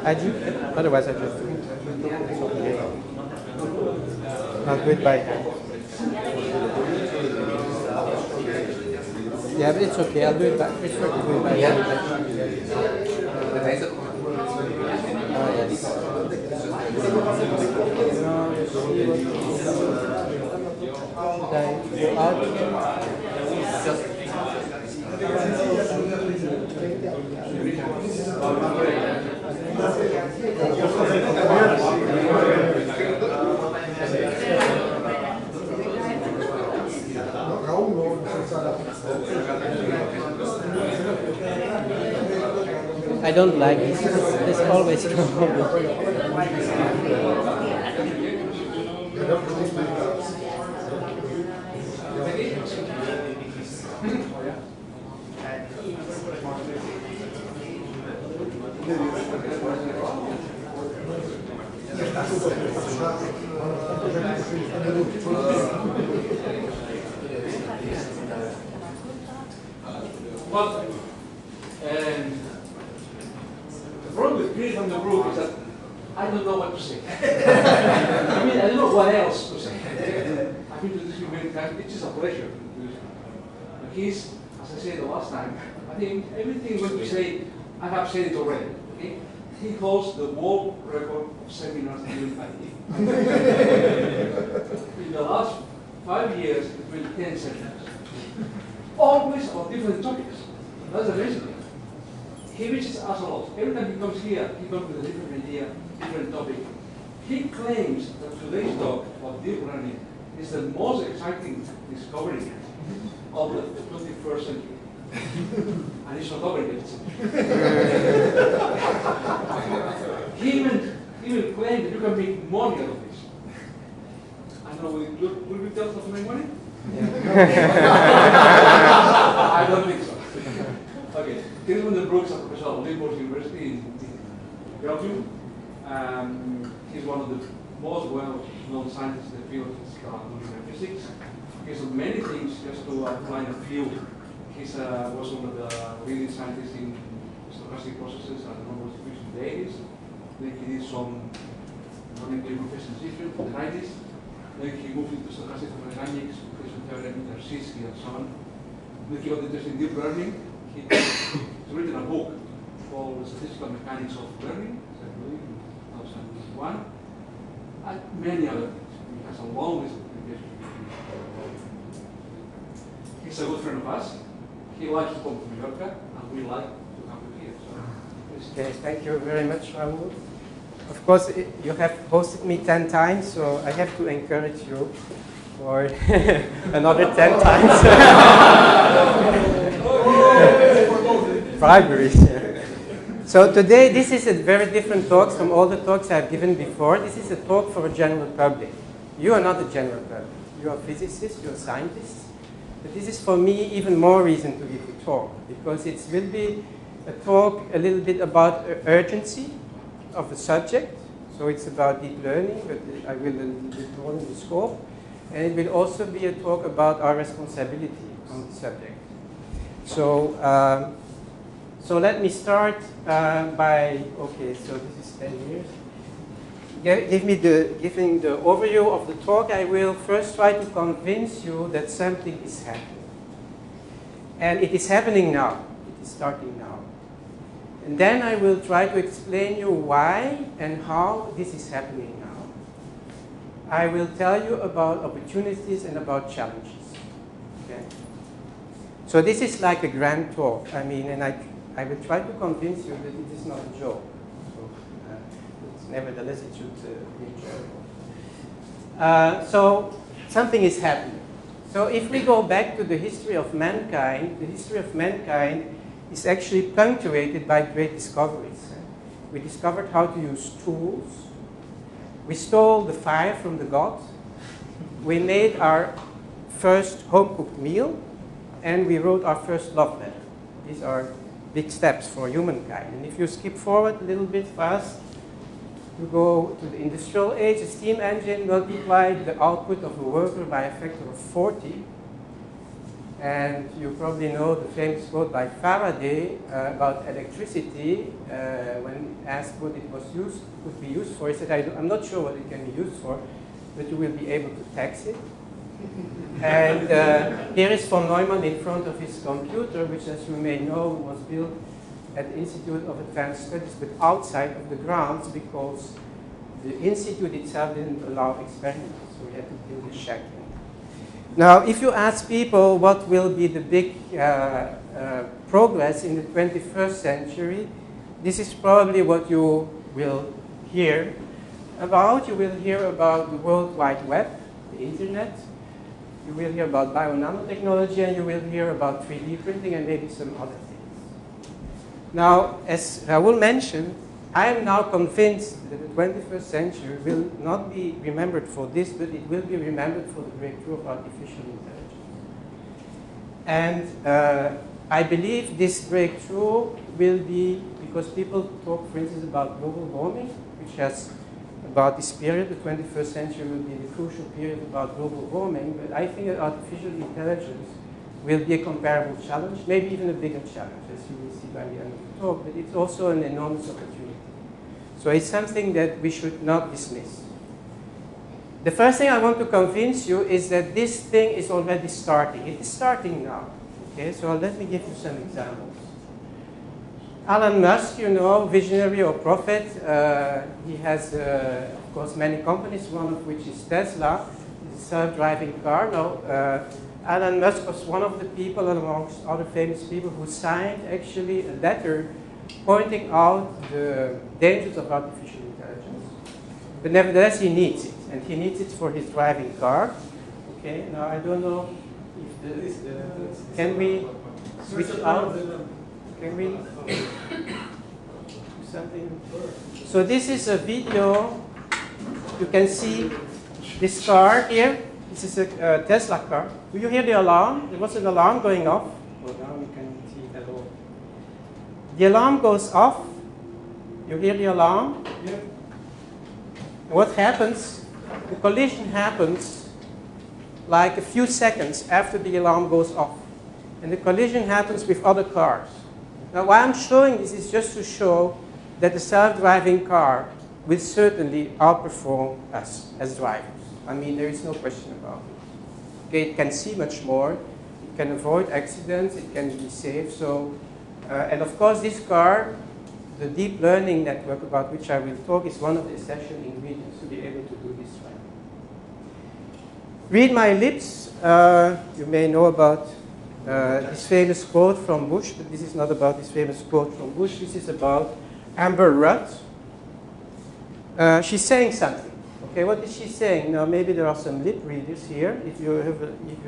I do, otherwise I just do it. I'll do it by hand. Yeah, but it's okay. I'll do it by. It's okay to do it by hand. Oh yes. Should I go out again? I don't like this. It's always Well, the problem with Chris and the group is that I don't know what to say. I mean, I don't know what else to say. I've been to this many times. It's just a pleasure. But he's, as I said the last time, I think everything I'm going to say, I have said it already. Okay? He holds the world record of seminars in IT. In the last 5 years, it's been 10 seminars. Always on different topics. That's amazing. He reaches us a lot. Every time he comes here, he comes with a different idea, different topic. He claims that today's talk about deep learning is the most exciting discovery of the 21st century. And it's not over yet. He even claimed that you can make money out of this. I don't know, will we tell us how to make money? I don't think so. Okay, Chris van den Broek is a professor at Universiteit in Belgium. He's one of the most well-known scientists in the field of nuclear physics. He has many things just to apply in the field. He was one of the leading scientists in stochastic processes and normal distribution in the 80s. Then he did some non-nuclear professionalization in the 90s. Then he moved into stochastic mechanics, computational theory, Interdisciplinar, and so on. Then he got interested in deep learning. He's written a book called The Statistical Mechanics of Learning, I believe, in 2001, and many other things. He has a long list of publications. He's a good friend of us. He likes to come to Mallorca, and we like to come to here. So. Okay, thank you very much, Raoul. Of course, you have hosted me 10 times, so I have to encourage you for another 10 times. Bribery. So today, this is a very different talk from all the talks I've given before. This is a talk for a general public. You are not a general public. You are physicists, you are scientists. But this is for me even more reason to give a talk, because it will be a talk a little bit about urgency of the subject. So it's about deep learning, but I will a little bit more in the scope. And it will also be a talk about our responsibility on the subject. So, so let me start by, okay, so this is 10 years. Giving the overview of the talk, I will first try to convince you that something is happening. And it is happening now. It is starting now. And then I will try to explain you why and how this is happening now. I will tell you about opportunities and about challenges. Okay? So this is like a grand talk. I mean, and I will try to convince you that it is not a joke. So, nevertheless, it should be enjoyable. So something is happening. So if we go back to the history of mankind, the history of mankind is actually punctuated by great discoveries. We discovered how to use tools. We stole the fire from the gods. We made our first home-cooked meal. And we wrote our first love letter. These are big steps for humankind. And if you skip forward a little bit fast, You go to the industrial age, a steam engine multiplied the output of a worker by a factor of 40. And you probably know the famous quote by Faraday about electricity. When asked what it could be used for, he said, I'm not sure what it can be used for, but you will be able to tax it. And here is von Neumann in front of his computer, which, as you may know, was built at the Institute of Advanced Studies, but outside of the grounds because the institute itself didn't allow experiments, so we had to build a shack. Now, if you ask people what will be the big progress in the 21st century, this is probably what you will hear about. You will hear about the World Wide Web, the Internet. You will hear about bio-nanotechnology, and you will hear about 3D printing and maybe some other things. Now, as Raoul mentioned, I am now convinced that the 21st century will not be remembered for this, but it will be remembered for the breakthrough of artificial intelligence. And I believe this breakthrough will be, because people talk, for instance, about global warming, which has about this period, the 21st century will be the crucial period about global warming, but I think that artificial intelligence will be a comparable challenge, maybe even a bigger challenge, as you will see by the end of the talk, but it's also an enormous opportunity. So it's something that we should not dismiss. The first thing I want to convince you is that this thing is already starting. It is starting now. Okay, so let me give you some examples. Elon Musk, you know, visionary or prophet, he has, of course, many companies, one of which is Tesla, a self-driving car. Now, Elon Musk was one of the people, amongst other famous people, who signed actually a letter pointing out the dangers of artificial intelligence. But nevertheless, he needs it, and he needs it for his driving car. Okay, now I don't know if can we switch out? Can we do something? So this is a video. You can see this car here. This is a Tesla car. Do you hear the alarm? There was an alarm going off. Well, now you can see it at all. The alarm goes off. You hear the alarm? Yeah. And what happens? The collision happens like a few seconds after the alarm goes off. And the collision happens with other cars. Now, why I'm showing this is just to show that the self-driving car will certainly outperform us as drivers. I mean, there is no question about it. Okay, it can see much more. It can avoid accidents. It can be safe. So, and of course, this car, the deep learning network about which I will talk, is one of the essential ingredients to be able to do this right. Read my lips. You may know about this famous quote from Bush, but this is not about this famous quote from Bush. This is about Amber Rudd. She's saying something. Okay, what is she saying? Now, maybe there are some lip readers here. If you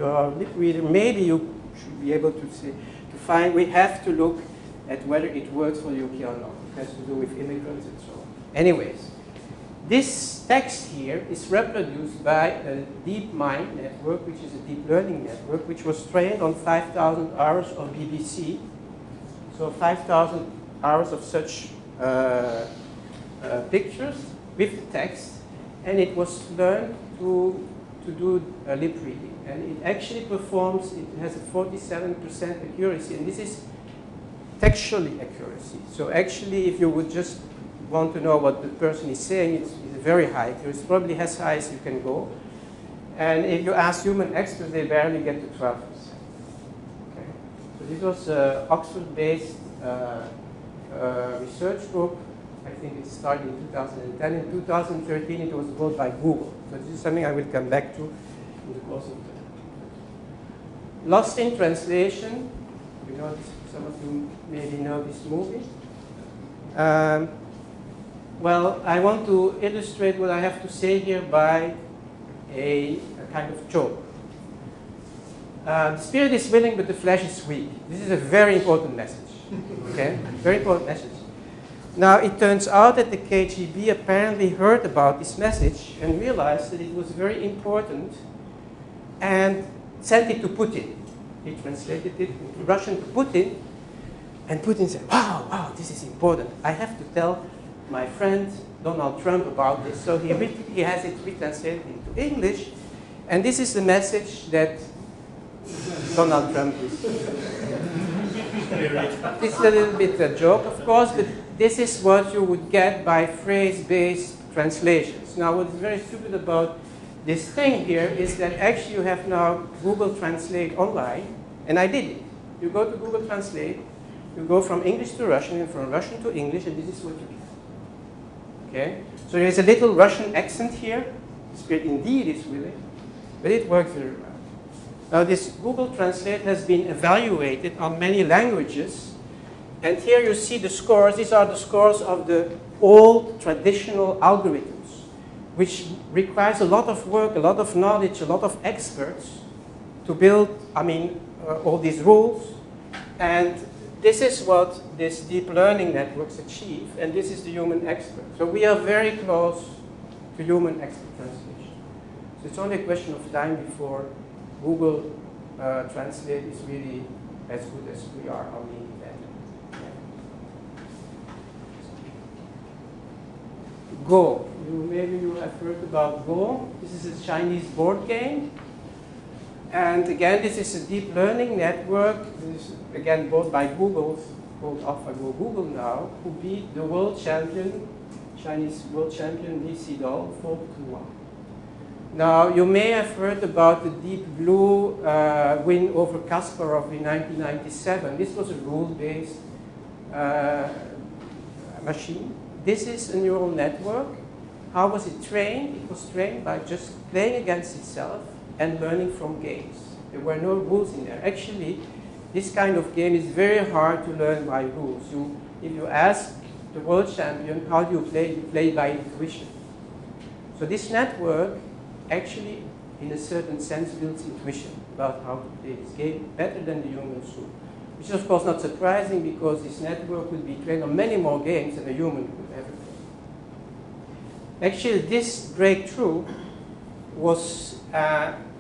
are a lip reader, maybe you should be able to find. We have to look at whether it works for the UK or not. It has to do with immigrants and so on. Anyways, this text here is reproduced by a DeepMind network, which is a deep learning network, which was trained on 5,000 hours of BBC. So 5,000 hours of such pictures with the text, and it was learned to do lip reading. And it actually performs, it has a 47% accuracy, and this is textually accuracy. So actually, if you would just want to know what the person is saying, it's very high accuracy, probably as high as you can go. And if you ask human experts, they barely get to 12%. Okay. So this was an Oxford-based research group. I think it started in 2010. In 2013, it was bought by Google. So this is something I will come back to in the course of the Lost in Translation. You know, some of you maybe know this movie. Well, I want to illustrate what I have to say here by a kind of joke. The spirit is willing, but the flesh is weak. This is a very important message. Okay, very important message. Now, it turns out that the KGB apparently heard about this message and realized that it was very important and sent it to Putin. He translated it into Russian to Putin, and Putin said, wow, this is important. I have to tell my friend Donald Trump about this. So he has it retranslated into English. And this is the message that Donald Trump is. It's a little bit a joke, of course, but this is what you would get by phrase-based translations. Now, what is very stupid about this thing here is that actually you have now Google Translate online, and I did it. You go to Google Translate, you go from English to Russian, and from Russian to English, and this is what you get. Okay? So there's a little Russian accent here. It's great indeed, it's really, but it works very well. Now, this Google Translate has been evaluated on many languages, and here you see the scores. These are the scores of the old traditional algorithms, which requires a lot of work, a lot of knowledge, a lot of experts to build, all these rules. And this is what this deep learning networks achieve, and this is the human expert. So we are very close to human expert translation. So it's only a question of time before Google Translate is really as good as we are on the internet. Go. Maybe you have heard about Go. This is a Chinese board game. And again, this is a deep learning network. This is again bought by Google, called AlphaGo Google now, who beat the world champion, Chinese world champion Li Xidao 4-1. Now, you may have heard about the Deep Blue win over Kasparov in 1997. This was a rule-based machine. This is a neural network. How was it trained? It was trained by just playing against itself and learning from games. There were no rules in there. Actually, this kind of game is very hard to learn by rules. If you ask the world champion, how do you play? You play by intuition. So this network actually, in a certain sense, builds intuition about how to play this game better than the humans do. Which is, of course, not surprising because this network will be trained on many more games than a human could ever play. Actually, this breakthrough was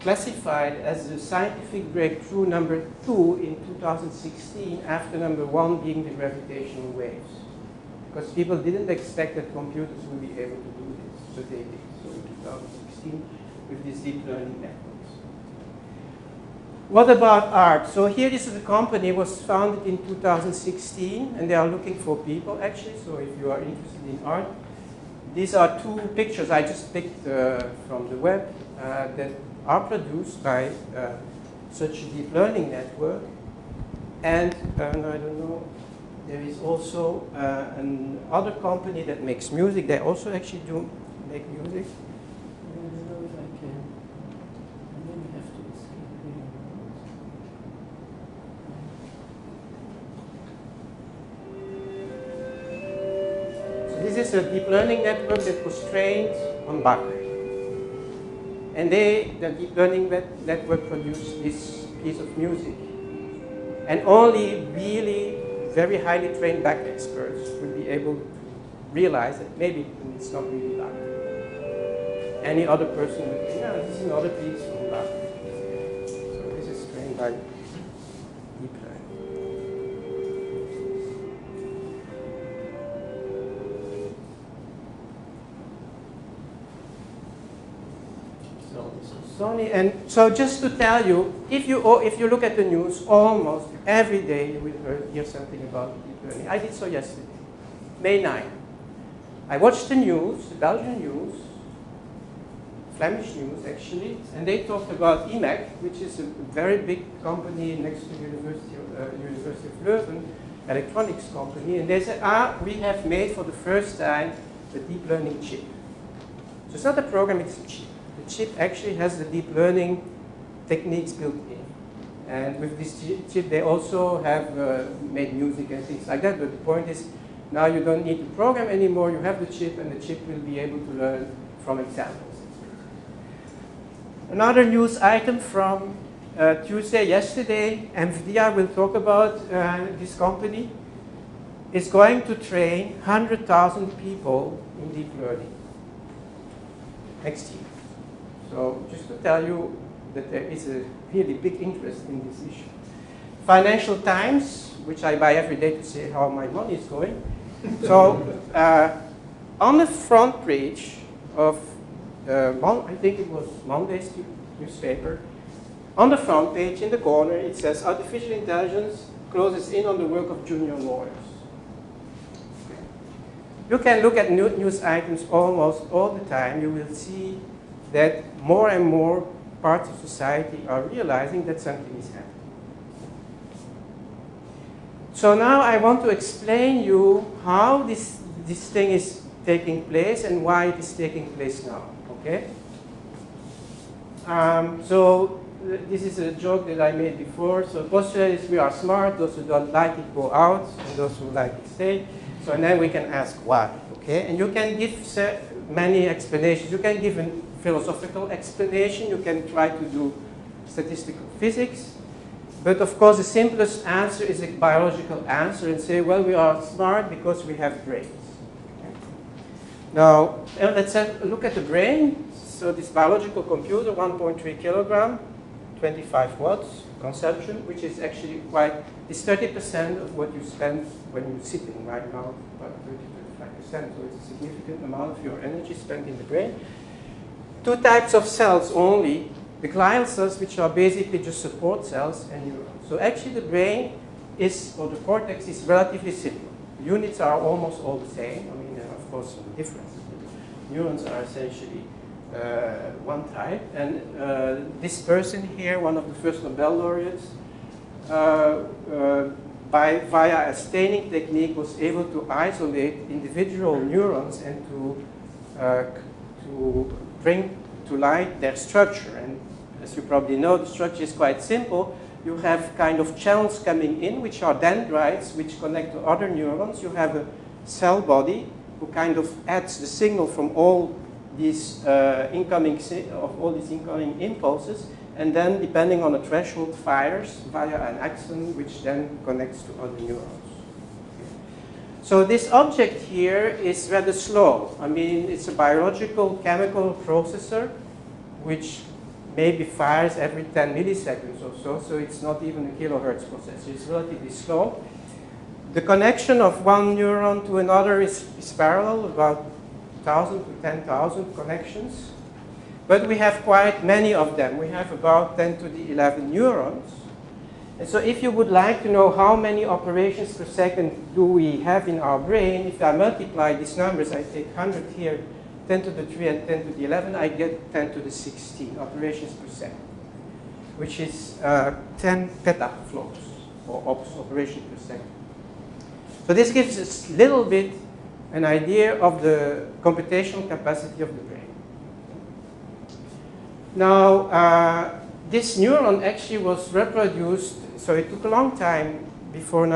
classified as the scientific breakthrough number 2 in 2016, after number 1 being the gravitational waves. Because people didn't expect that computers would be able to do this, so they did. So in 2016, with these deep learning networks. What about art? So here, this is a company, was founded in 2016, and they are looking for people, actually. So if you are interested in art, these are 2 pictures I just picked from the web that are produced by such a deep learning network. And I don't know, there is also another company that makes music. They also actually do make music. I don't know if I can. And then we have to escape here. So this is a deep learning network that was trained on Bach. And the deep learning network produced this piece of music. And only really very highly trained Bach experts would be able to realize that maybe it's not really Bach. Any other person would think, no, this is another piece from Bach. So this is trained by deep learning. So this is Sony. And so just to tell you, if you look at the news, almost every day you will hear something about deep learning. I did so yesterday, May 9. I watched the news, the Belgian news, Flemish news actually, and they talked about IMEC, which is a very big company next to the University of Leuven, electronics company, and they said, we have made for the first time a deep learning chip. So it's not a program, it's a chip. The chip actually has the deep learning techniques built in. And with this chip, they also have made music and things like that. But the point is, now you don't need to program anymore. You have the chip, and the chip will be able to learn from examples. Another news item from Tuesday, yesterday, NVIDIA will talk about this company. Is going to train 100,000 people in deep learning next year. So just to tell you that there is a really big interest in this issue. Financial Times, which I buy every day to see how my money is going. So on the front page of, I think it was Monday's newspaper, on the front page in the corner it says artificial intelligence closes in on the work of junior lawyers. You can look at news items almost all the time. You will see that more and more parts of society are realizing that something is happening. So now I want to explain you how this thing is taking place and why it is taking place now. Okay? So this is a joke that I made before. So postulate is we are smart. Those who don't like it go out, and those who like it stay. So and then we can ask why. Okay? And you can give many explanations. You can give a philosophical explanation. You can try to do statistical physics. But of course, the simplest answer is a biological answer and say, well, we are smart because we have brains. Okay? Now, let's have a look at the brain. So this biological computer, 1.3 kilogram, 25 watts consumption, which is actually quite, it's 30% of what you spend when you're sitting right now, about 30-35%. So it's a significant amount of your energy spent in the brain. Two types of cells only. The glial cells, which are basically just support cells, and neurons. So actually the brain is, or the cortex is relatively simple. The units are almost all the same. I mean, there are of course some differences. Neurons are essentially one type. And this person here, one of the first Nobel laureates, via a staining technique was able to isolate individual neurons and to bring to light their structure. And as you probably know, the structure is quite simple. You have kind of channels coming in, which are dendrites, which connect to other neurons. You have a cell body who kind of adds the signal from all these incoming impulses, and then, depending on the threshold, fires via an axon, which then connects to other neurons. So this object here is rather slow. I mean, it's a biological chemical processor, which maybe fires every 10 milliseconds or so, so it's not even a kilohertz processor. It's relatively slow. The connection of one neuron to another is parallel, about 1,000 to 10,000 connections. But we have quite many of them. We have about 10 to the 11 neurons. And so if you would like to know how many operations per second do we have in our brain, if I multiply these numbers, I take 100 here, 10 to the 3 and 10 to the 11, I get 10 to the 16 operations per second, which is 10 petaflops, or operations per second. So this gives us a little bit an idea of the computational capacity of the brain. Now, this neuron actually was reproduced, so it took a long time before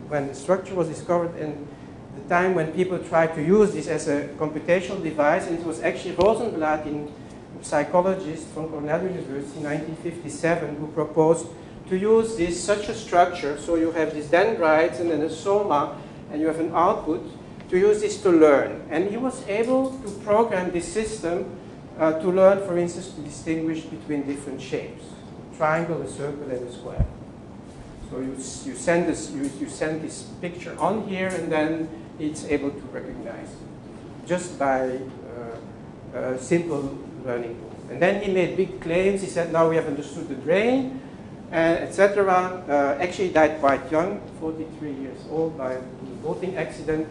when the structure was discovered, and the time when people tried to use this as a computational device, and it was actually Rosenblatt, a psychologist from Cornell University in 1957, who proposed to use such a structure, so you have these dendrites and then a soma, and you have an output, to use this to learn. And he was able to program this system to learn, for instance, to distinguish between different shapes, a triangle, a circle, and a square. So you send this picture on here, and then it's able to recognize it just by simple learning tool. And then he made big claims. He said, now we have understood the brain, etc. Actually died quite young, 43 years old, by a boating accident.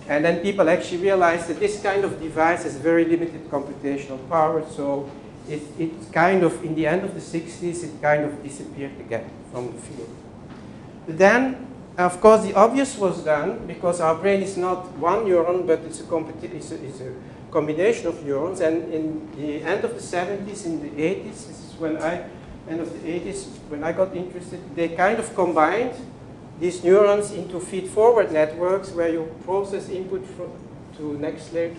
And then people actually realized that this kind of device has very limited computational power, so it kind of, in the end of the 60s, it kind of disappeared again from the field. Then, of course, the obvious was done, because our brain is not one neuron, but it's a combination of neurons. And in the end of the 70s, in the 80s, this is when end of the 80s, when I got interested, they kind of combined these neurons into feed-forward networks, where you process input to next layer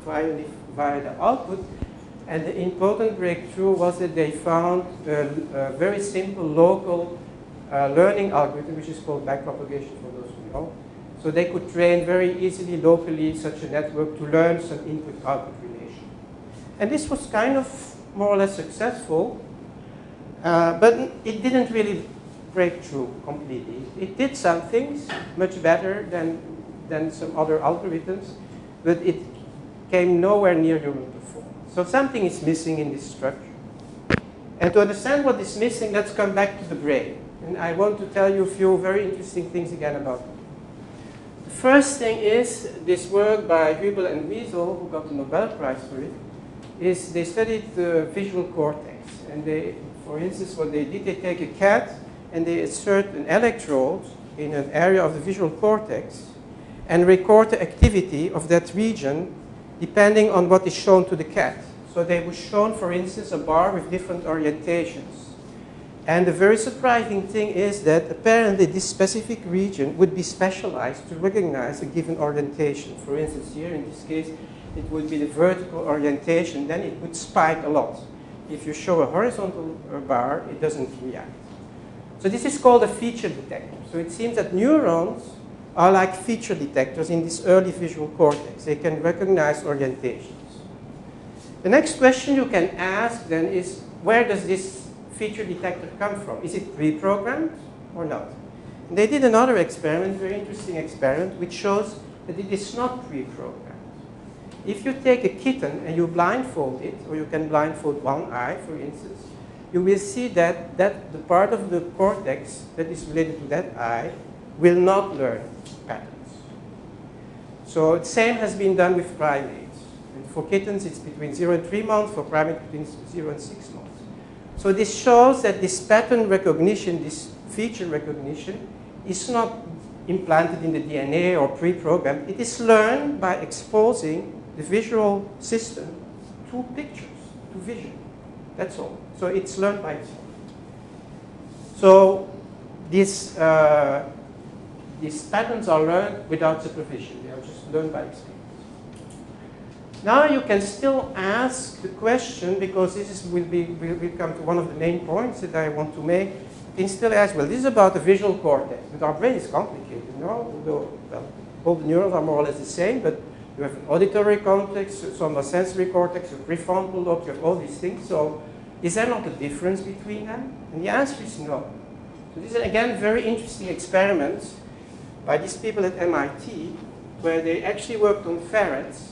via the output. And the important breakthrough was that they found a very simple local learning algorithm, which is called backpropagation, for those who know. So they could train very easily locally such a network to learn some input-output relation. And this was kind of more or less successful, but it didn't really break through completely. It did some things much better than some other algorithms. but it came nowhere near human performance. So something is missing in this structure. And to understand what is missing, let's come back to the brain. And I want to tell you a few very interesting things again about it. The first thing is this work by Hubel and Wiesel, who got the Nobel Prize for it, is they studied the visual cortex. And they, for instance, what they did, they take a cat and they insert an electrode in an area of the visual cortex and record the activity of that region depending on what is shown to the cat. So they were shown, for instance, a bar with different orientations. And the very surprising thing is that apparently this specific region would be specialized to recognize a given orientation. For instance, here in this case, it would be the vertical orientation, then it would spike a lot. If you show a horizontal bar, it doesn't react. So this is called a feature detector. So it seems that neurons are like feature detectors in this early visual cortex. They can recognize orientations. The next question you can ask then is, where does this feature detector come from? Is it pre-programmed or not? And they did another experiment, very interesting experiment, which shows that it is not pre-programmed. If you take a kitten and you blindfold it, or you can blindfold one eye, for instance, you will see that the part of the cortex that is related to that eye will not learn patterns. So the same has been done with primates. And for kittens, it's between 0 and 3 months. For primates, between 0 and 6 months. So this shows that this pattern recognition, this feature recognition, is not implanted in the DNA or pre-programmed. It is learned by exposing the visual system to pictures, to vision. That's all. So it's learned by itself. So these patterns are learned without supervision. They are just learned by experience. Now you can still ask the question, because this will come to one of the main points that I want to make. You can still ask, well, this is about the visual cortex, but our brain is complicated, you know? Although, well, all the neurons are more or less the same, but you have an auditory cortex, some are sensory cortex, a prefrontal lobe, you have all these things. So is there not a difference between them? And the answer is no. So these are, again, very interesting experiments by these people at MIT, where they actually worked on ferrets.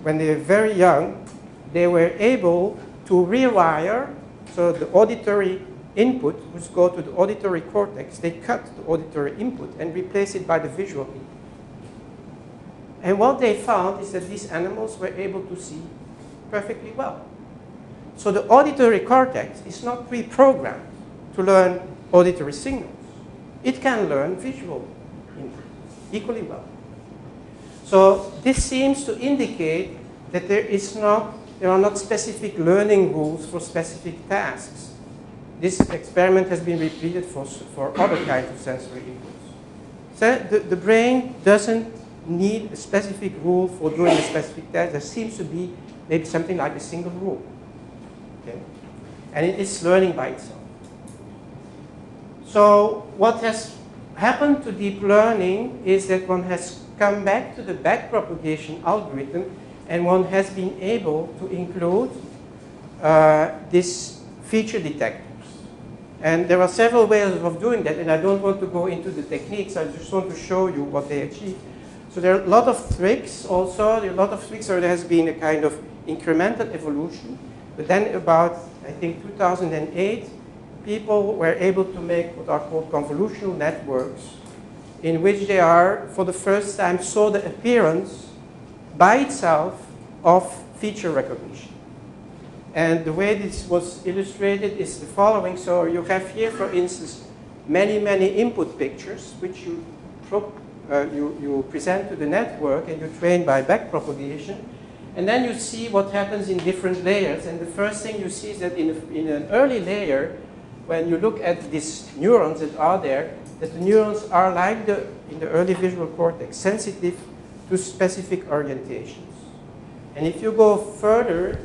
When they were very young, they were able to rewire, so the auditory input would go to the auditory cortex. They cut the auditory input and replace it by the visual input. And what they found is that these animals were able to see perfectly well. So the auditory cortex is not pre-programmed to learn auditory signals. It can learn visual input equally well. So this seems to indicate that there are not specific learning rules for specific tasks. This experiment has been repeated for other kinds of sensory inputs. So the brain doesn't need a specific rule for doing a specific task. There seems to be maybe something like a single rule. Okay? And it is learning by itself. So what has happened to deep learning is that one has come back to the backpropagation algorithm, and one has been able to include these feature detectors. And there are several ways of doing that, and I don't want to go into the techniques. I just want to show you what they achieved. So there are a lot of tricks also. There are a lot of tricks, so there has been a kind of incremental evolution. But then about, I think, 2008, people were able to make what are called convolutional networks, in which they are, for the first time, saw the appearance by itself of feature recognition. And the way this was illustrated is the following. So you have here, for instance, many input pictures, which you present to the network, and you train by backpropagation. And then you see what happens in different layers. And the first thing you see is that in an early layer, when you look at these neurons that are there, that the neurons are like in the early visual cortex, sensitive to specific orientations. And if you go further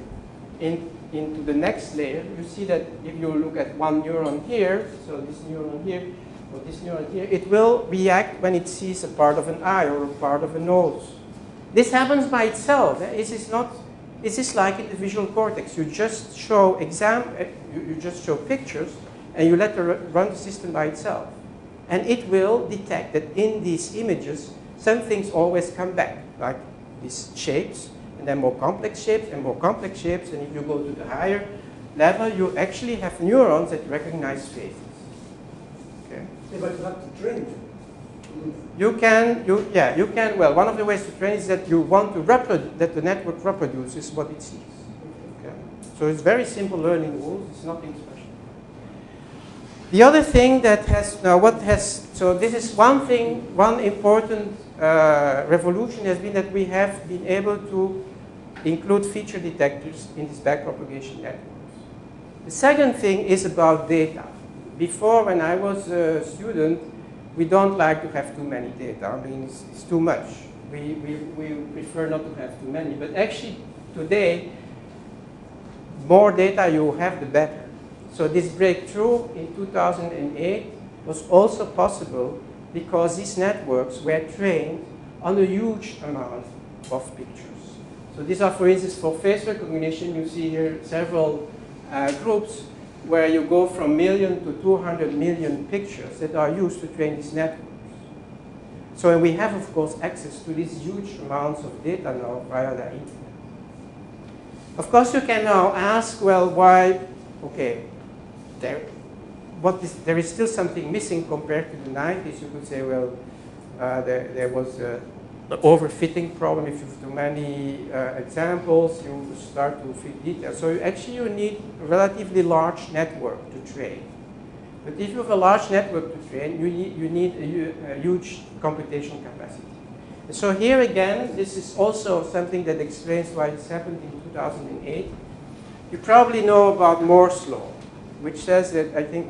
into the next layer, you see that if you look at one neuron here, so this neuron here, or this neuron here, it will react when it sees a part of an eye or a part of a nose. This happens by itself. This is like in the visual cortex. You just show you just show pictures, and you let it run the system by itself. And it will detect that in these images, some things always come back, like these shapes, and then more complex shapes and more complex shapes. And if you go to the higher level, you actually have neurons that recognize faces. Okay. Yeah, but you have to train them. You can. Well, one of the ways to train is that you want to that the network reproduces what it sees. Okay. So it's very simple learning rules. It's nothing special. The other thing that so this is one thing, one important revolution has been that we have been able to include feature detectors in these backpropagation networks. The second thing is about data. Before, when I was a student, we don't like to have too many data. I mean, it's too much. We prefer not to have too many. But actually, today, more data you have, the better. So this breakthrough in 2008 was also possible because these networks were trained on a huge amount of pictures. So these are, for instance, for face recognition, you see here several groups where you go from million to 200 million pictures that are used to train these networks. So we have, of course, access to these huge amounts of data now via the internet. Of course, you can now ask, well, why, okay, there is still something missing compared to the 90s. You could say, well, there was an overfitting problem. If you have too many examples, you start to fit details. So actually you need a relatively large network to train. But if you have a large network to train, you need a huge computational capacity. And so here again, this is also something that explains why this happened in 2008. You probably know about Moore's law, which says that I think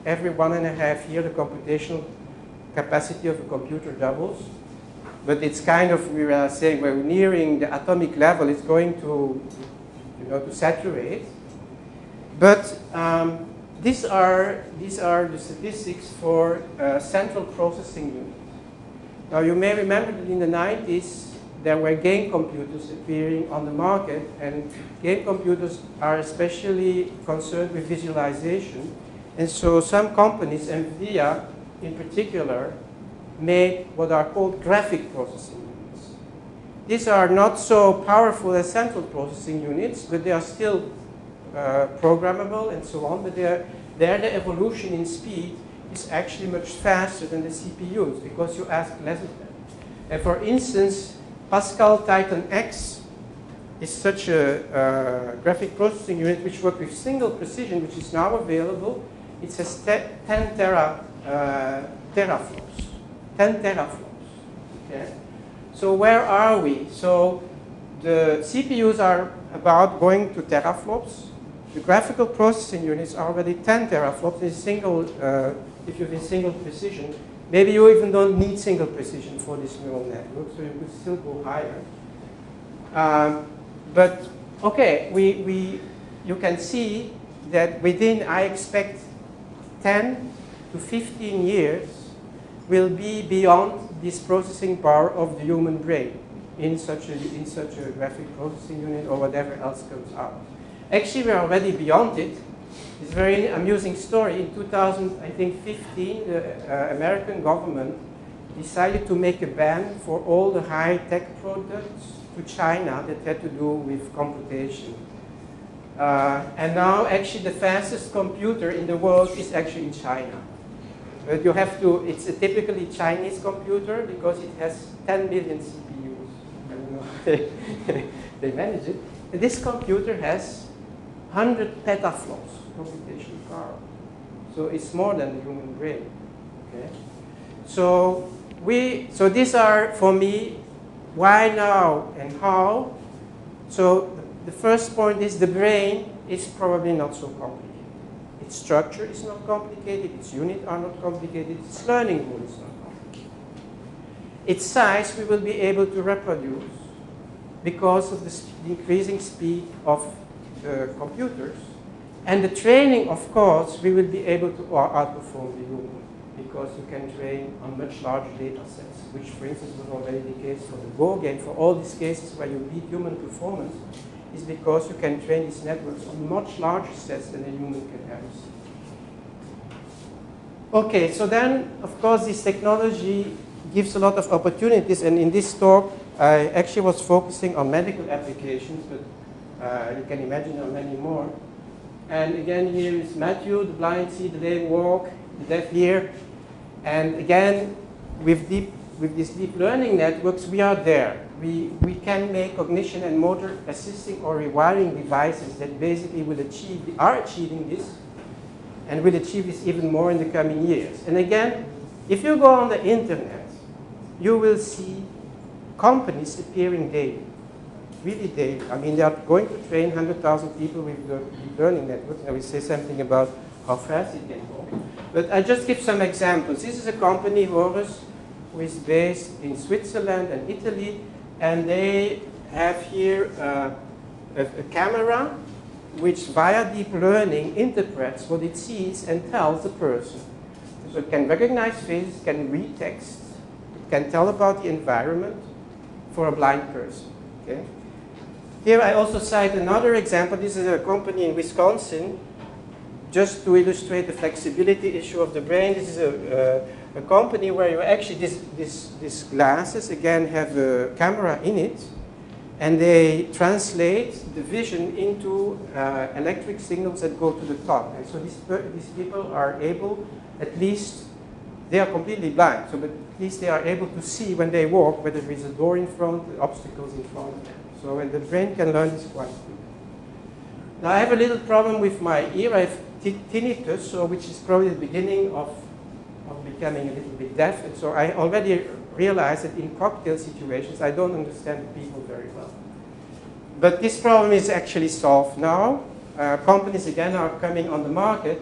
every 1.5 years the computational capacity of a computer doubles. But it's kind of, we are saying, we're nearing the atomic level, it's going to, to saturate. But these are the statistics for central processing units. Now you may remember that in the 90s, there were game computers appearing on the market, and game computers are especially concerned with visualization. And so some companies, NVIDIA in particular, made what are called graphic processing units. These are not so powerful as central processing units, but they are still programmable and so on. But the evolution in speed is actually much faster than the CPUs because you ask less of them. And for instance, Pascal Titan X is such a graphic processing unit which works with single precision, which is now available. It has 10 teraflops. 10 teraflops. Okay? So where are we? So the CPUs are about going to teraflops. The graphical processing units are already 10 teraflops in single, if you have single precision. Maybe you even don't need single precision for this neural network, so you could still go higher. But okay, you can see that within, I expect 10 to 15 years will be beyond this processing power of the human brain in such a graphic processing unit or whatever else comes out. Actually, we're already beyond it. It's a very amusing story. In 2015, the American government decided to make a ban for all the high-tech products to China that had to do with computation. And now, actually, the fastest computer in the world is actually in China. But you have to, it's a typically Chinese computer because it has 10 million CPUs. I don't know, they manage it. And this computer has 100 petaflops computational power. So it's more than the human brain. Okay? So these are, for me, why now and how. So the first point is the brain is probably not so complicated. Its structure is not complicated, its units are not complicated, its learning rule is not complicated. Its size we will be able to reproduce because of the increasing speed of the computers. And the training, of course, we will be able to outperform the human because you can train on much larger data sets, which, for instance, was already the case for the Go game. For all these cases where you beat human performance, is because you can train these networks on much larger sets than a human can ever see. Okay, so then, of course, this technology gives a lot of opportunities, and in this talk, I actually was focusing on medical applications, but you can imagine there are many more. And again, here is Matthew, the blind see, the lame walk, the deaf hear. And again, with these deep learning networks, we are there. We can make cognition and motor assisting or rewiring devices that basically are achieving this, and will achieve this even more in the coming years. And again, if you go on the internet, you will see companies appearing daily, really daily. I mean, they are going to train 100,000 people with the deep learning networks. I will say something about how fast it can go. But I just give some examples. This is a company, Horus, who is based in Switzerland and Italy, and they have here a camera which via deep learning interprets what it sees and tells the person. So it can recognize faces, can read text, it can tell about the environment for a blind person. Okay? Here I also cite another example. This is a company in Wisconsin, just to illustrate the flexibility issue of the brain. This is a company where you actually, these glasses again have a camera in it, and they translate the vision into electric signals that go to the top. And so these people are able, at least, they are completely blind, so but at least they are able to see when they walk whether there is a door in front, obstacles in front of them. So and the brain can learn this quite quickly. Now I have a little problem with my ear. I have tinnitus, so which is probably the beginning of becoming a little bit deaf. And so I already realized that in cocktail situations I don't understand people very well. But this problem is actually solved now. Companies again are coming on the market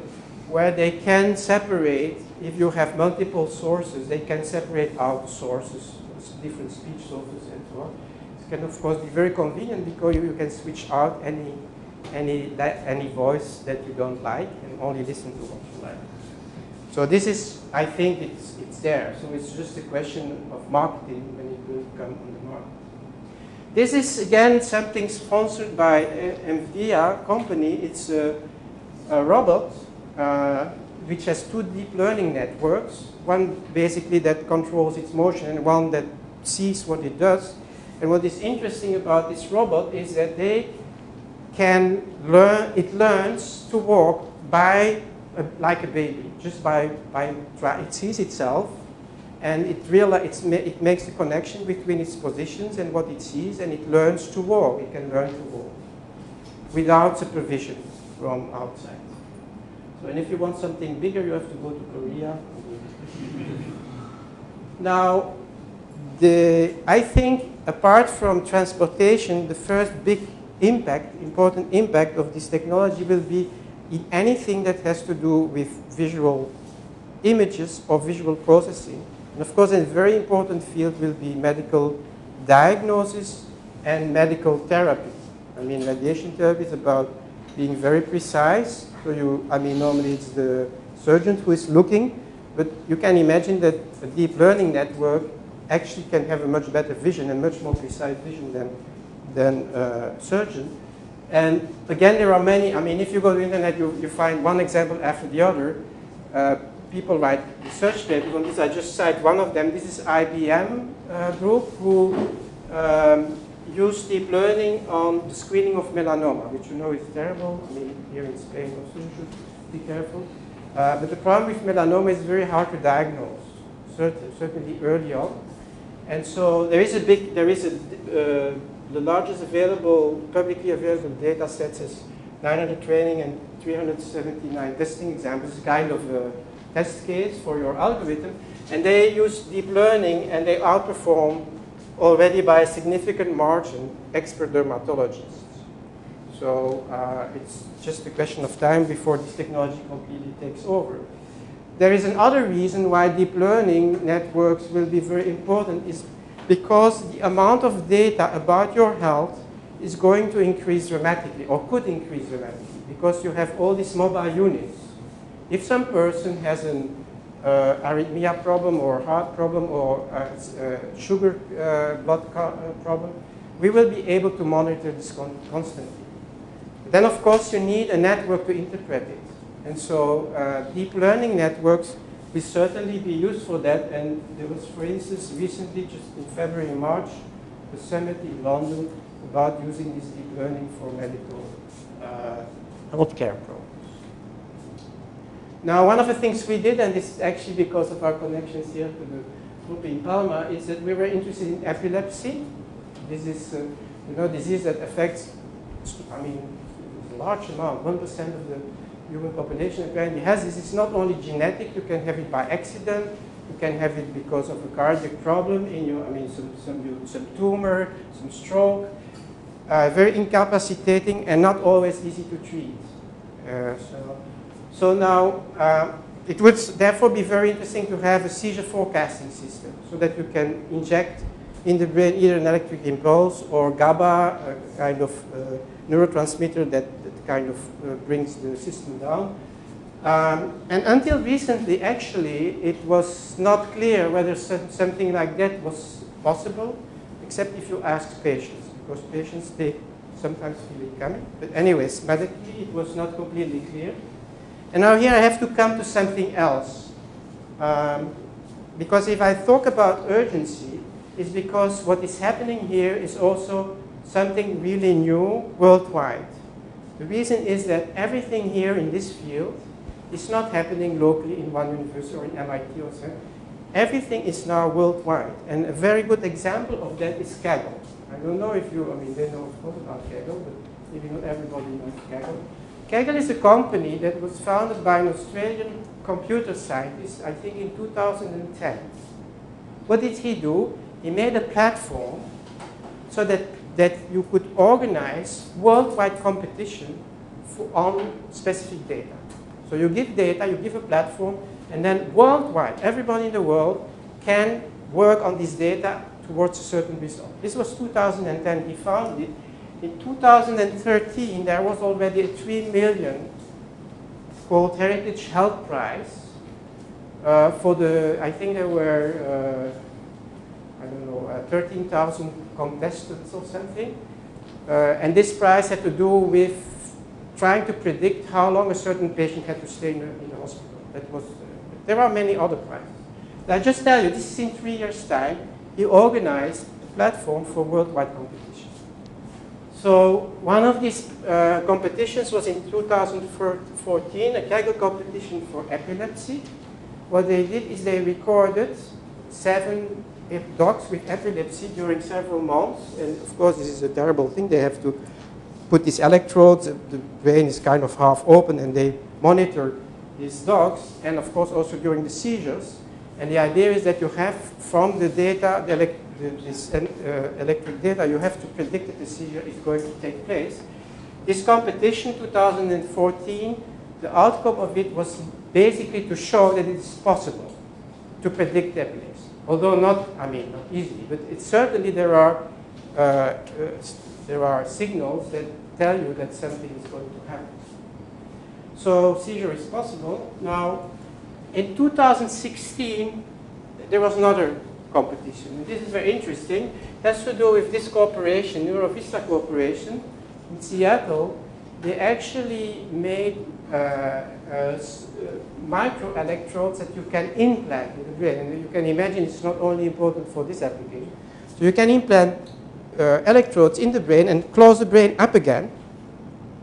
where they can separate, if you have multiple sources, they can separate out sources, different speech sources and so on. It can of course be very convenient because you can switch out any voice that you don't like and only listen to what you like. So this is, I think it's there. So it's just a question of marketing when it will come on the market. This is again something sponsored by NVIDIA company. It's a robot which has two deep learning networks. One basically that controls its motion and one that sees what it does. And what is interesting about this robot is that they can learn, it learns to walk by, like a baby, just by it sees itself, and it makes the connection between its positions and what it sees, and it learns to walk. It can learn to walk without supervision from outside. So, and if you want something bigger, you have to go to Korea. Now, I think apart from transportation, the first big important impact of this technology will be in anything that has to do with visual images or visual processing. And of course, a very important field will be medical diagnosis and medical therapy. I mean, radiation therapy is about being very precise. So normally it's the surgeon who is looking, but you can imagine that a deep learning network actually can have a much better vision and much more precise vision than surgeon. And again, there are many. I mean, if you go to the internet, you find one example after the other. People write research papers on this. I just cite one of them. This is IBM group who used deep learning on the screening of melanoma, which you know is terrible. I mean, here in Spain also you should be careful. But the problem with melanoma is very hard to diagnose, certainly early on. And so the largest publicly available data sets is 900 training and 379 testing examples. It's kind of a test case for your algorithm. And they use deep learning and they outperform already by a significant margin expert dermatologists. So it's just a question of time before this technology completely takes over. There is another reason why deep learning networks will be very important is because the amount of data about your health is going to increase dramatically, or could increase dramatically, because you have all these mobile units. If some person has an arrhythmia problem, or heart problem, or sugar blood problem, we will be able to monitor this constantly. Then, of course, you need a network to interpret it. And so deep learning networks will certainly be used for that. And there was, for instance, recently, just in February and March, a summit in London about using this deep learning for medical healthcare programs. Now, one of the things we did, and this is actually because of our connections here to the group in Palma, is that we were interested in epilepsy. This is, disease that affects, a large amount, 1% of the human population apparently has this. It's not only genetic, you can have it by accident, you can have it because of a cardiac problem in your, some tumor, some stroke, very incapacitating and not always easy to treat. So now, it would therefore be very interesting to have a seizure forecasting system so that you can inject in the brain either an electric impulse or GABA, a kind of neurotransmitter that kind of brings the system down. And until recently, actually, it was not clear whether something like that was possible, except if you ask patients, because patients, they sometimes feel it coming. But anyways, medically, it was not completely clear. And now here I have to come to something else. Because if I talk about urgency, it's because what is happening here is also something really new worldwide. The reason is that everything here in this field is not happening locally in one university or in MIT or so. Everything is now worldwide. And a very good example of that is Kaggle. I don't know if you, they know of course about Kaggle, but maybe not everybody knows Kaggle. Kaggle is a company that was founded by an Australian computer scientist, I think in 2010. What did he do? He made a platform so that you could organize worldwide competition on specific data. So you give data, you give a platform, and then worldwide, everybody in the world can work on this data towards a certain result. This was 2010, he founded it. In 2013, there was already a 3 million called Heritage Health Prize for the, I think there were, 13,000 contestants or something. And this prize had to do with trying to predict how long a certain patient had to stay in the hospital. That was, there are many other prizes. I just tell you, this is in 3 years' time. He organized a platform for worldwide competition. So one of these competitions was in 2014, a Kaggle competition for epilepsy. What they did is they recorded 7 dogs with epilepsy during several months. And of course, this is a terrible thing. They have to put these electrodes, the brain is kind of half open, and they monitor these dogs, and of course also during the seizures. And the idea is that you have from the data, this electric data, you have to predict that the seizure is going to take place. This competition, 2014, the outcome of it was basically to show that it is possible to predict epilepsy. Although not easily, but it certainly there are signals that tell you that something is going to happen. So seizure is possible. Now, in 2016, there was another competition. And this is very interesting. It has to do with this corporation, IFISC corporation in Seattle. They actually made microelectrodes that you can implant in the brain. And you can imagine it's not only important for this application. So you can implant electrodes in the brain and close the brain up again.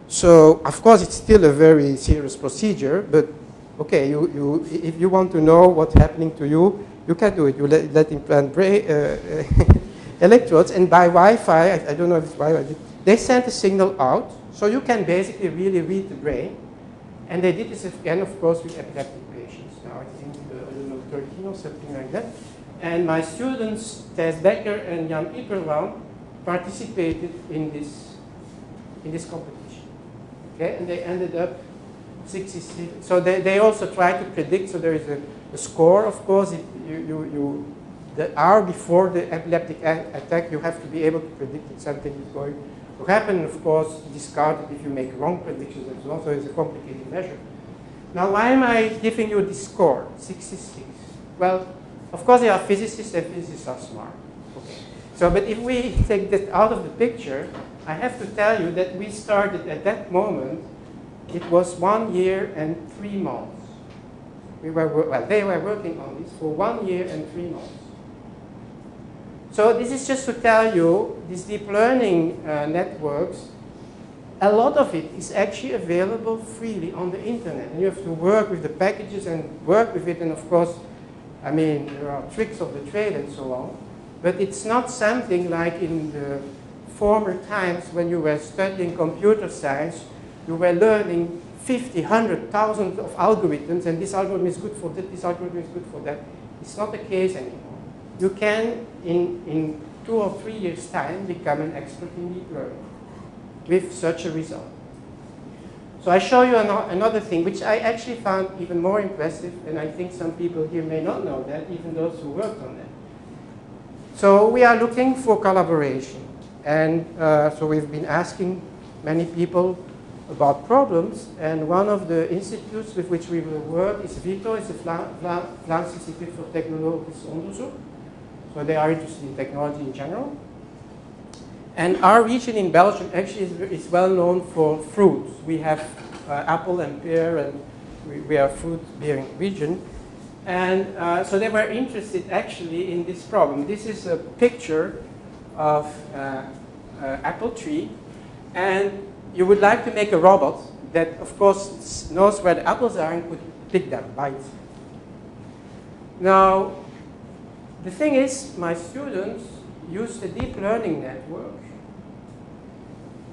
So, of course, it's still a very serious procedure, but okay, if you want to know what's happening to you, you can do it. You let implant brain, electrodes, and by Wi-Fi, I don't know if it's Wi-Fi, they send a signal out, so you can basically really read the brain. And they did this again, of course, with epileptic patients. Now, I think, 13 or something like that. And my students, Thijs Becker and Jan Iperwan, participated in this competition. Okay, and they ended up 66. So they also try to predict. So there is a score, of course. If the hour before the epileptic attack, you have to be able to predict that something is going to happen. Of course, discard it if you make wrong predictions and so on. So it's a complicated measure. Now, why am I giving you this score, 66? Well, of course, there are physicists, and physicists are smart. Okay. So, but if we take that out of the picture, I have to tell you that we started at that moment, it was 1 year and 3 months. they were working on this for 1 year and 3 months. So this is just to tell you, these deep learning networks, a lot of it is actually available freely on the internet. And you have to work with the packages and work with it. And of course, I mean, there are tricks of the trade and so on. But it's not something like in the former times when you were studying computer science, you were learning 50, 100,000 of algorithms, and this algorithm is good for that, this algorithm is good for that. It's not the case anymore. You can, in 2 or 3 years' time, become an expert in deep learning with such a result. So I show you another thing, which I actually found even more impressive, and I think some people here may not know that, even those who worked on that. So we are looking for collaboration. And so we've been asking many people about problems, and one of the institutes with which we will work is VITO, it's the Vlaams Instituut voor Technologisch Onderzoek. So they are interested in technology in general. And our region in Belgium actually is well known for fruits. We have apple and pear, and we are a fruit-bearing region. And so they were interested actually in this problem. This is a picture of apple tree, and you would like to make a robot that, of course, knows where the apples are and could pick them, bite. Now, the thing is, my students used a deep learning network,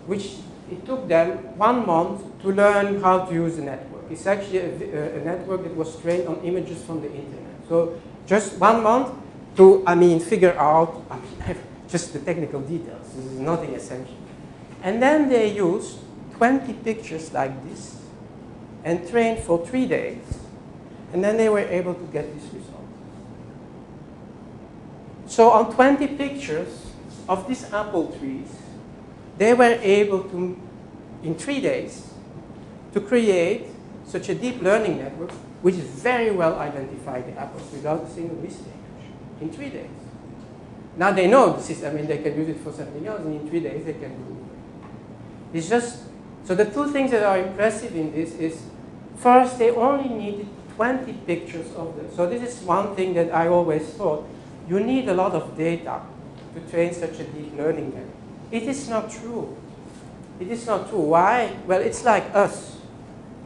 which it took them 1 month to learn how to use the network. It's actually a network that was trained on images from the internet. So just 1 month to, figure out, just the technical details. This is nothing essential. And then they used 20 pictures like this and trained for 3 days. And then they were able to get this result. So on 20 pictures of these apple trees, they were able to, in 3 days, to create such a deep learning network which very well identified the apples without a single mistake in 3 days. Now they know this is, they can use it for something else, and in 3 days they can do it. It's just, so the two things that are impressive in this is, first, they only needed 20 pictures of them. So this is one thing that I always thought. You need a lot of data to train such a deep learning network. It is not true. It is not true. Why? Well, it's like us.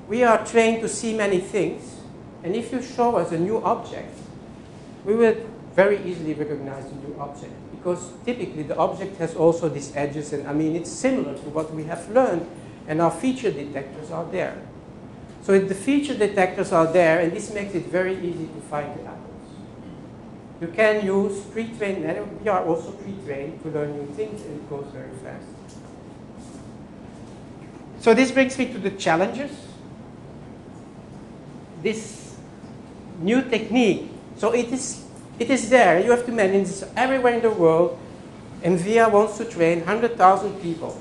We are trained to see many things, and if you show us a new object, we will very easily recognize the new object, because typically the object has also these edges, and it's similar to what we have learned, and our feature detectors are there. So if the feature detectors are there, and this makes it very easy to find the apples. You can use pre-trained network. We are also pre-trained to learn new things, and it goes very fast. So this brings me to the challenges. This new technique, so it is there. You have to manage this everywhere in the world. NVIDIA wants to train 100,000 people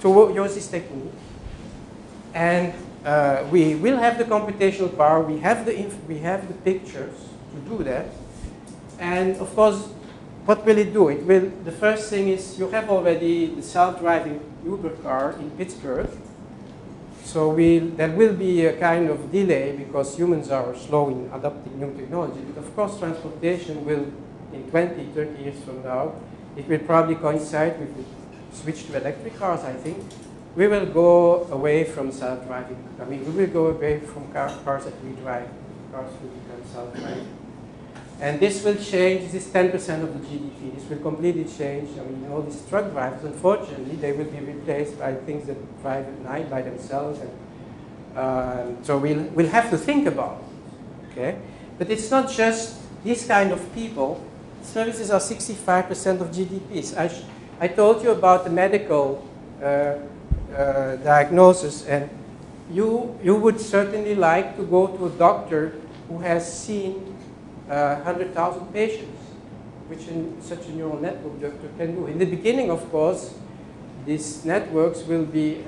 to use this technique. And we will have the computational power. We have the pictures to do that. And of course, what will it do? The first thing is, you have already the self-driving Uber car in Pittsburgh. So there will be a kind of delay because humans are slow in adopting new technology. But of course, transportation will, in 20, 30 years from now, it will probably coincide with the switch to electric cars, I think. We will go away from self-driving. We will go away from cars that we drive. Cars will become self-driving. And this will change, this is 10% of the GDP. This will completely change. All these truck drivers, unfortunately, they will be replaced by things that drive at night by themselves. And, so we'll have to think about it, okay? But it's not just these kind of people. Services are 65% of GDPs. I told you about the medical diagnosis, and you would certainly like to go to a doctor who has seen 100,000 patients, which such a neural network doctor can do. In the beginning, of course, these networks will be,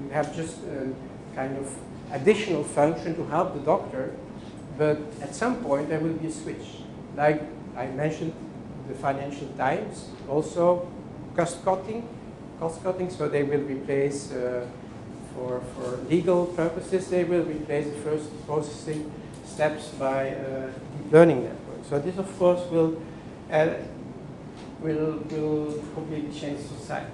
we have just a kind of additional function to help the doctor, but at some point there will be a switch. Like I mentioned, the Financial Times, also cost cutting, so they will replace for legal purposes, they will replace the first processing steps by deep learning networks. So this, of course, will completely change society.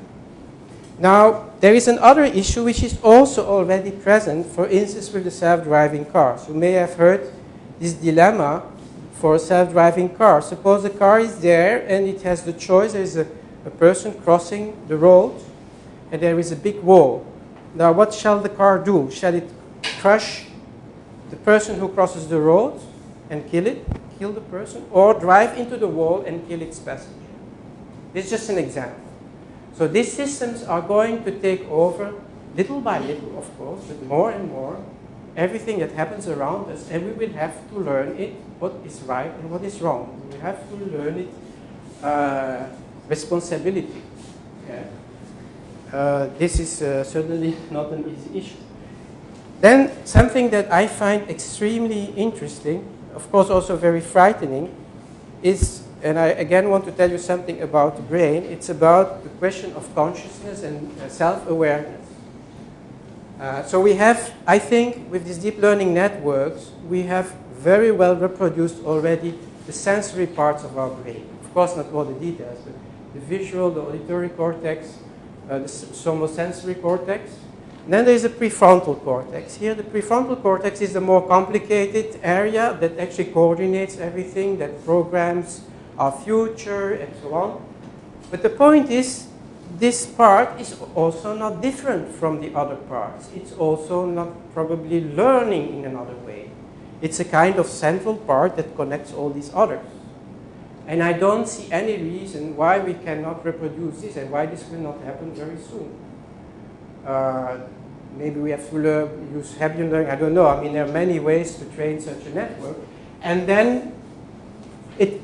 Now, there is another issue which is also already present, for instance, with the self-driving cars. You may have heard this dilemma for a self-driving car. Suppose a car is there and it has the choice. There is a person crossing the road and there is a big wall. Now, what shall the car do? Shall it crush the person who crosses the road and kill the person, or drive into the wall and kill its passenger? This is just an example. So these systems are going to take over, little by little, of course, but more and more, everything that happens around us, and we will have to learn it, what is right and what is wrong. We have to learn it, responsibility. Yeah. This is certainly not an easy issue. Then something that I find extremely interesting, of course also very frightening, is, and I again want to tell you something about the brain, it's about the question of consciousness and self-awareness. So we have, I think, with these deep learning networks, we have very well reproduced already the sensory parts of our brain. Of course, not all the details, but the visual, the auditory cortex, the somosensory cortex. And then there is a prefrontal cortex. Here, the prefrontal cortex is the more complicated area that actually coordinates everything, that programs our future, and so on. But the point is, this part is also not different from the other parts. It's also not probably learning in another way. It's a kind of central part that connects all these others. And I don't see any reason why we cannot reproduce this and why this will not happen very soon. Maybe we have to use Hebbian learning, I don't know. I mean, there are many ways to train such a network. And then it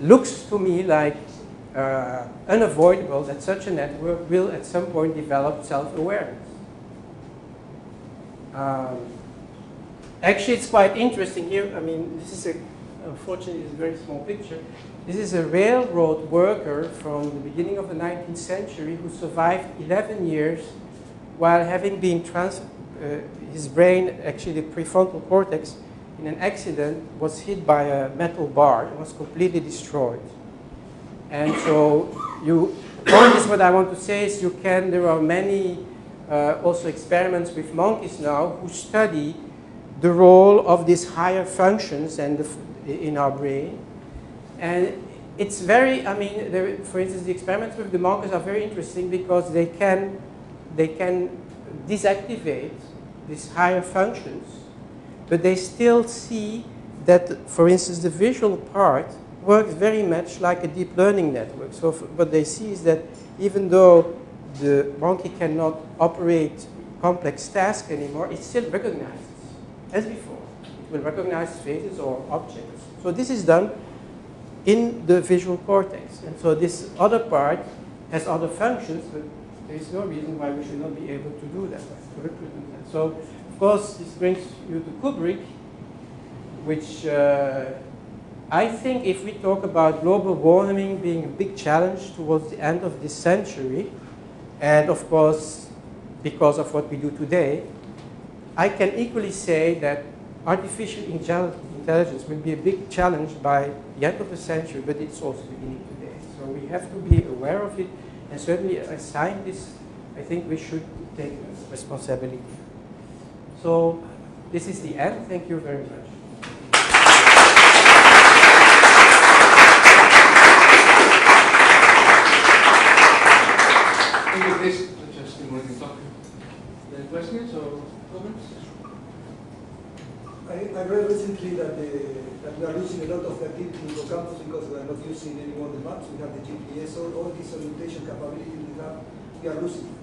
looks to me like unavoidable that such a network will at some point develop self-awareness. Actually, it's quite interesting here. I mean, this is unfortunately, it's a very small picture. This is a railroad worker from the beginning of the 19th century who survived 11 years while having been his brain, actually the prefrontal cortex, in an accident was hit by a metal bar and was completely destroyed. And so the point is, what I want to say is there are many also experiments with monkeys now who study the role of these higher functions in our brain. And it's very, I mean, for instance, the experiments with the monkeys are very interesting because they can deactivate these higher functions, but they still see that, for instance, the visual part works very much like a deep learning network. So what they see is that even though the monkey cannot operate complex tasks anymore, it still recognizes, as before. It will recognize faces or objects. So this is done in the visual cortex. And so this other part has other functions, but there is no reason why we should not be able to do that, to represent that. So, of course, this brings you to Kubrick, which I think if we talk about global warming being a big challenge towards the end of this century, and of course, because of what we do today, I can equally say that artificial intelligence will be a big challenge by the end of the century, but it's also beginning today. So we have to be aware of it, and certainly as scientists, I think we should take responsibility. So this is the end. Thank you very much. Just stimulating talk. Any questions or comments? I read recently that we are losing a lot of the activity in the campus because we are not using anymore the maps. We have the GPS, all these orientation capabilities we have, we are losing.